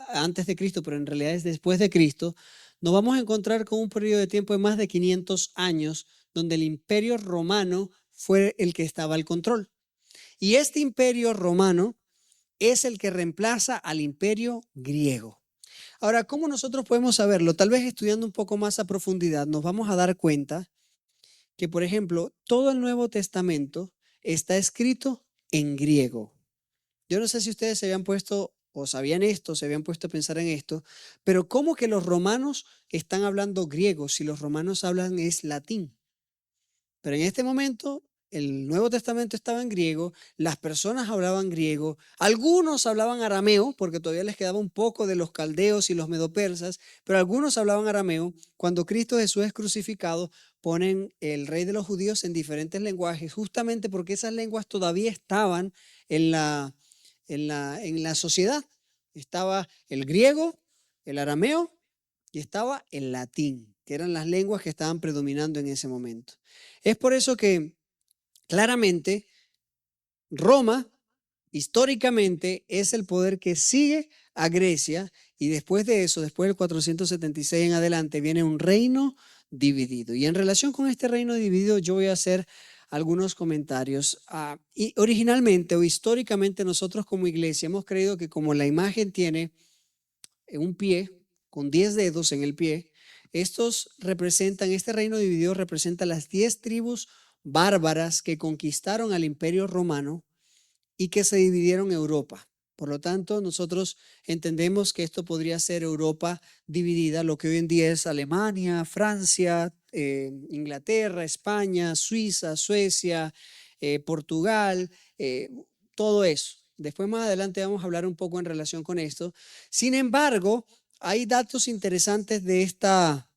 antes de Cristo, pero en realidad es después de Cristo, nos vamos a encontrar con un periodo de tiempo de más de 500 años donde el imperio romano fue el que estaba al control. Y este imperio romano es el que reemplaza al imperio griego. Ahora, ¿cómo nosotros podemos saberlo? Tal vez estudiando un poco más a profundidad nos vamos a dar cuenta que, por ejemplo, todo el Nuevo Testamento está escrito en griego. Yo no sé si ustedes se habían puesto o sabían esto, se habían puesto a pensar en esto, pero ¿cómo que los romanos están hablando griego si los romanos hablan es latín? Pero en este momento el Nuevo Testamento estaba en griego, las personas hablaban griego, algunos hablaban arameo, porque todavía les quedaba un poco de los caldeos y los medopersas, pero algunos hablaban arameo. Cuando Cristo Jesús es crucificado, ponen el rey de los judíos en diferentes lenguajes, justamente porque esas lenguas todavía estaban en la sociedad. Estaba el griego, el arameo y estaba el latín, que eran las lenguas que estaban predominando en ese momento. Es por eso que claramente Roma históricamente es el poder que sigue a Grecia, y después de eso, después del 476 en adelante, viene un reino dividido. Y en relación con este reino dividido yo voy a hacer algunos comentarios. Y originalmente o históricamente nosotros como iglesia hemos creído que como la imagen tiene un pie con 10 dedos en el pie, este reino dividido representa las 10 tribus bárbaras que conquistaron al imperio romano y que se dividieron Europa. Por lo tanto, nosotros entendemos que esto podría ser Europa dividida, lo que hoy en día es Alemania, Francia, Inglaterra, España, Suiza, Suecia, Portugal, todo eso. Después más adelante vamos a hablar un poco en relación con esto. Sin embargo, hay datos interesantes de esta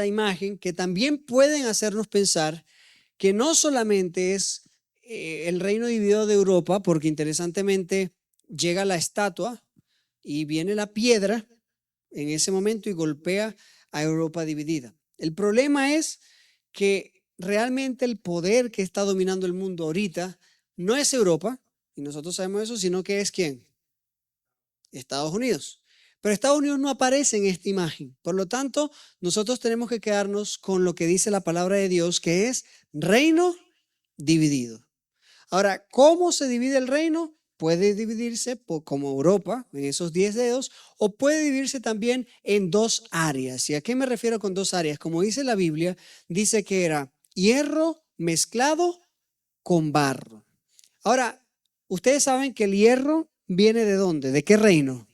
imagen que también pueden hacernos pensar que no solamente es el reino dividido de Europa, porque interesantemente llega la estatua y viene la piedra en ese momento y golpea a Europa dividida. El problema es que realmente el poder que está dominando el mundo ahorita no es Europa, y nosotros sabemos eso, sino que es ¿quién? Estados Unidos. Pero Estados Unidos no aparece en esta imagen. Por lo tanto, nosotros tenemos que quedarnos con lo que dice la palabra de Dios, que es reino dividido. Ahora, ¿cómo se divide el reino? Puede dividirse como Europa, en esos 10 dedos, o puede dividirse también en dos áreas. ¿Y a qué me refiero con dos áreas? Como dice la Biblia, dice que era hierro mezclado con barro. Ahora, ustedes saben que el hierro viene ¿de dónde? ¿De qué reino?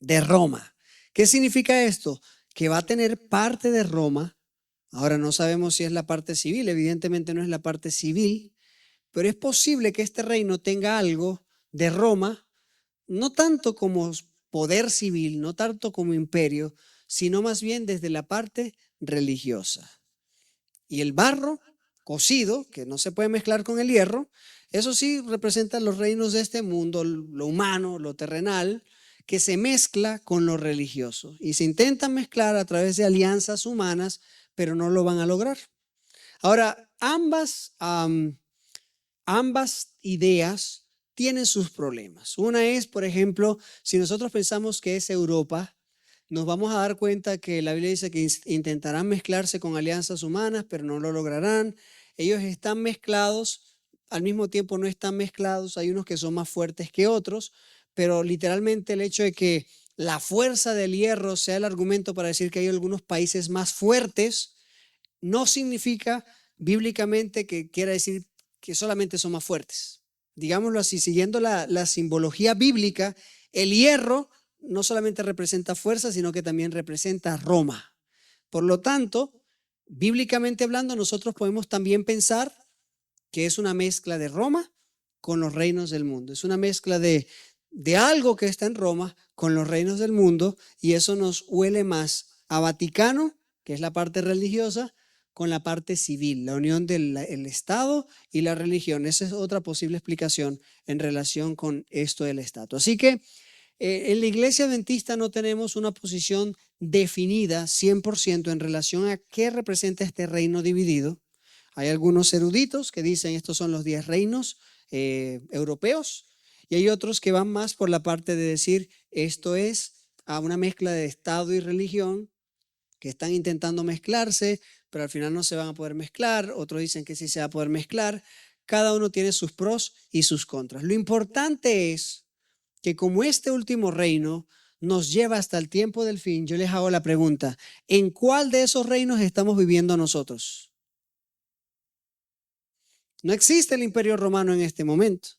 De Roma. ¿Qué significa esto? Que va a tener parte de Roma. Ahora no sabemos si es la parte civil, evidentemente no es la parte civil, pero es posible que este reino tenga algo de Roma, no tanto como poder civil, no tanto como imperio, sino más bien desde la parte religiosa. Y el barro cocido, que no se puede mezclar con el hierro, eso sí representa los reinos de este mundo, lo humano, lo terrenal, que se mezcla con lo religioso. Y se intentan mezclar a través de alianzas humanas, pero no lo van a lograr. Ahora, ambas ideas tienen sus problemas. Una es, por ejemplo, si nosotros pensamos que es Europa, nos vamos a dar cuenta que la Biblia dice que intentarán mezclarse con alianzas humanas, pero no lo lograrán. Ellos están mezclados, al mismo tiempo no están mezclados. Hay unos que son más fuertes que otros, pero literalmente el hecho de que la fuerza del hierro sea el argumento para decir que hay algunos países más fuertes, no significa bíblicamente que quiera decir que solamente son más fuertes. Digámoslo así, siguiendo la simbología bíblica, el hierro no solamente representa fuerza, sino que también representa Roma. Por lo tanto, bíblicamente hablando, nosotros podemos también pensar que es una mezcla de Roma con los reinos del mundo. Es una mezcla de algo que está en Roma con los reinos del mundo, y eso nos huele más a Vaticano, que es la parte religiosa, con la parte civil, la unión del Estado y la religión. Esa es otra posible explicación en relación con esto del Estado. Así que en la iglesia adventista no tenemos una posición definida 100% en relación a qué representa este reino dividido. Hay algunos eruditos que dicen estos son los 10 reinos europeos, y hay otros que van más por la parte de decir esto es una mezcla de Estado y religión que están intentando mezclarse, pero al final no se van a poder mezclar. Otros dicen que sí se va a poder mezclar. Cada uno tiene sus pros y sus contras. Lo importante es que como este último reino nos lleva hasta el tiempo del fin, yo les hago la pregunta, ¿en cuál de esos reinos estamos viviendo nosotros? No existe el imperio romano en este momento,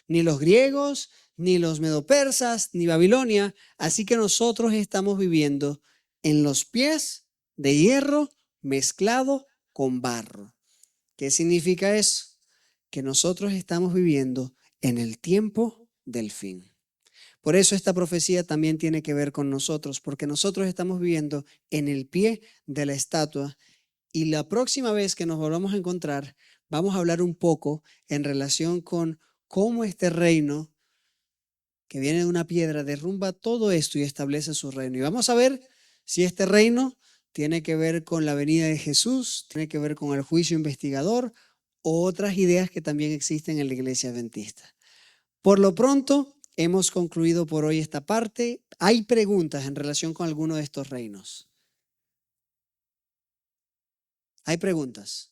ni los griegos, ni los medopersas, ni Babilonia, así que nosotros estamos viviendo en los pies de hierro mezclado con barro. ¿Qué significa eso? Que nosotros estamos viviendo en el tiempo del fin. Por eso esta profecía también tiene que ver con nosotros, porque nosotros estamos viviendo en el pie de la estatua, y la próxima vez que nos volvamos a encontrar, vamos a hablar un poco en relación con cómo este reino que viene de una piedra derrumba todo esto y establece su reino. Y vamos a ver si este reino tiene que ver con la venida de Jesús, tiene que ver con el juicio investigador o otras ideas que también existen en la iglesia adventista. Por lo pronto, hemos concluido por hoy esta parte. Hay preguntas en relación con alguno de estos reinos. Hay preguntas.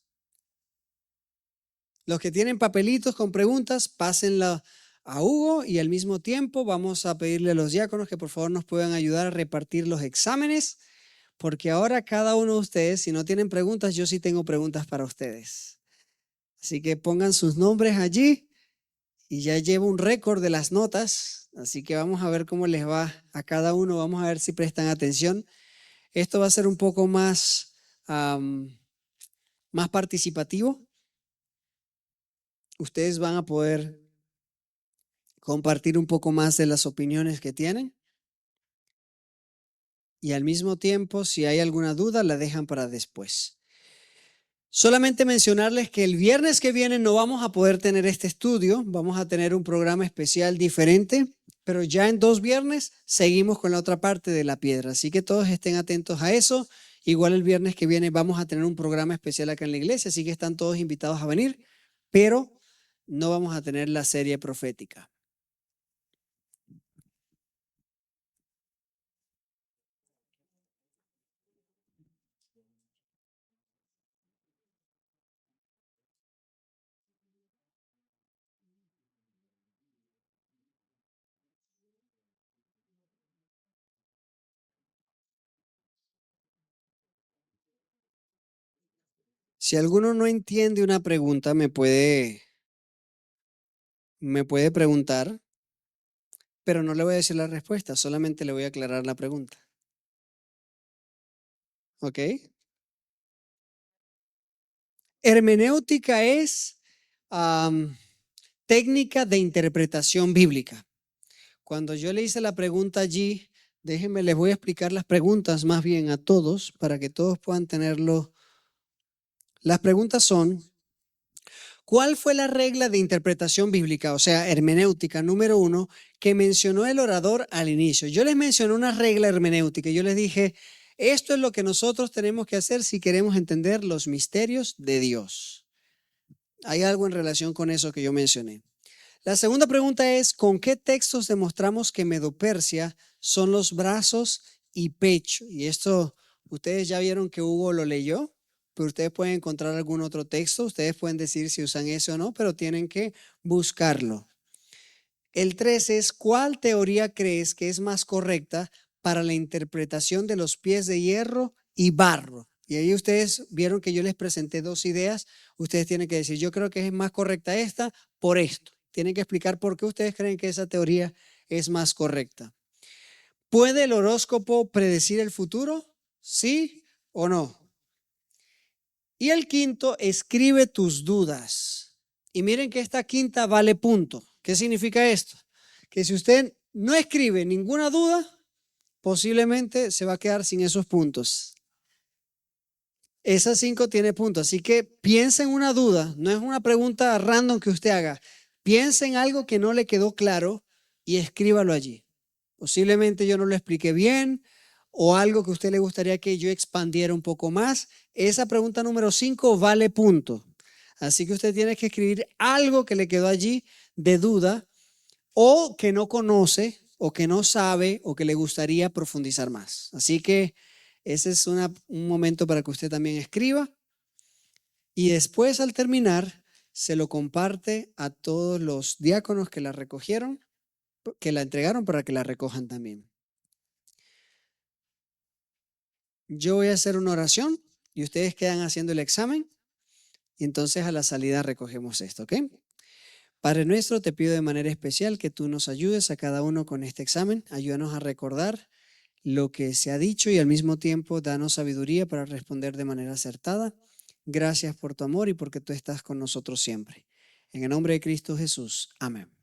Los que tienen papelitos con preguntas, pásenla a Hugo, y al mismo tiempo vamos a pedirle a los diáconos que por favor nos puedan ayudar a repartir los exámenes, porque ahora cada uno de ustedes, si no tienen preguntas, yo sí tengo preguntas para ustedes. Así que pongan sus nombres allí, y ya llevo un récord de las notas, así que vamos a ver cómo les va a cada uno, vamos a ver si prestan atención. Esto va a ser un poco más participativo. Ustedes van a poder compartir un poco más de las opiniones que tienen, y al mismo tiempo, si hay alguna duda, la dejan para después. Solamente mencionarles que el viernes que viene no vamos a poder tener este estudio, vamos a tener un programa especial diferente, pero ya en 2 viernes seguimos con la otra parte de la piedra, así que todos estén atentos a eso. Igual el viernes que viene vamos a tener un programa especial acá en la iglesia, así que están todos invitados a venir, pero no vamos a tener la serie profética. Si alguno no entiende una pregunta, me puede preguntar, pero no le voy a decir la respuesta, solamente le voy a aclarar la pregunta. ¿Ok? Hermenéutica es técnica de interpretación bíblica. Cuando yo le hice la pregunta allí, déjenme, les voy a explicar las preguntas más bien a todos para que todos puedan tenerlo. Las preguntas son: ¿cuál fue la regla de interpretación bíblica, o sea, hermenéutica número 1, que mencionó el orador al inicio? Yo les mencioné una regla hermenéutica. Yo les dije, esto es lo que nosotros tenemos que hacer si queremos entender los misterios de Dios. Hay algo en relación con eso que yo mencioné. La segunda pregunta es, ¿con qué textos demostramos que Medo-Persia son los brazos y pecho? Y esto, ustedes ya vieron que Hugo lo leyó, pero ustedes pueden encontrar algún otro texto, ustedes pueden decir si usan ese o no, pero tienen que buscarlo. El 3 es, ¿cuál teoría crees que es más correcta para la interpretación de los pies de hierro y barro? Y ahí ustedes vieron que yo les presenté 2 ideas, ustedes tienen que decir, yo creo que es más correcta esta por esto. Tienen que explicar por qué ustedes creen que esa teoría es más correcta. ¿Puede el horóscopo predecir el futuro? ¿Sí o no? Y el quinto, escribe tus dudas. Y miren que esta quinta vale punto. ¿Qué significa esto? Que si usted no escribe ninguna duda, posiblemente se va a quedar sin esos puntos. Esas 5 tiene puntos. Así que piensa en una duda. No es una pregunta random que usted haga. Piensa en algo que no le quedó claro y escríbalo allí. Posiblemente yo no lo expliqué bien o algo que a usted le gustaría que yo expandiera un poco más. Esa pregunta número 5 vale punto. Así que usted tiene que escribir algo que le quedó allí de duda o que no conoce o que no sabe o que le gustaría profundizar más. Así que ese es un momento para que usted también escriba y después al terminar se lo comparte a todos los diáconos que la recogieron, que la entregaron para que la recojan también. Yo voy a hacer una oración y ustedes quedan haciendo el examen y entonces a la salida recogemos esto, ¿ok? Padre nuestro, te pido de manera especial que tú nos ayudes a cada uno con este examen. Ayúdanos a recordar lo que se ha dicho y al mismo tiempo danos sabiduría para responder de manera acertada. Gracias por tu amor y porque tú estás con nosotros siempre. En el nombre de Cristo Jesús. Amén.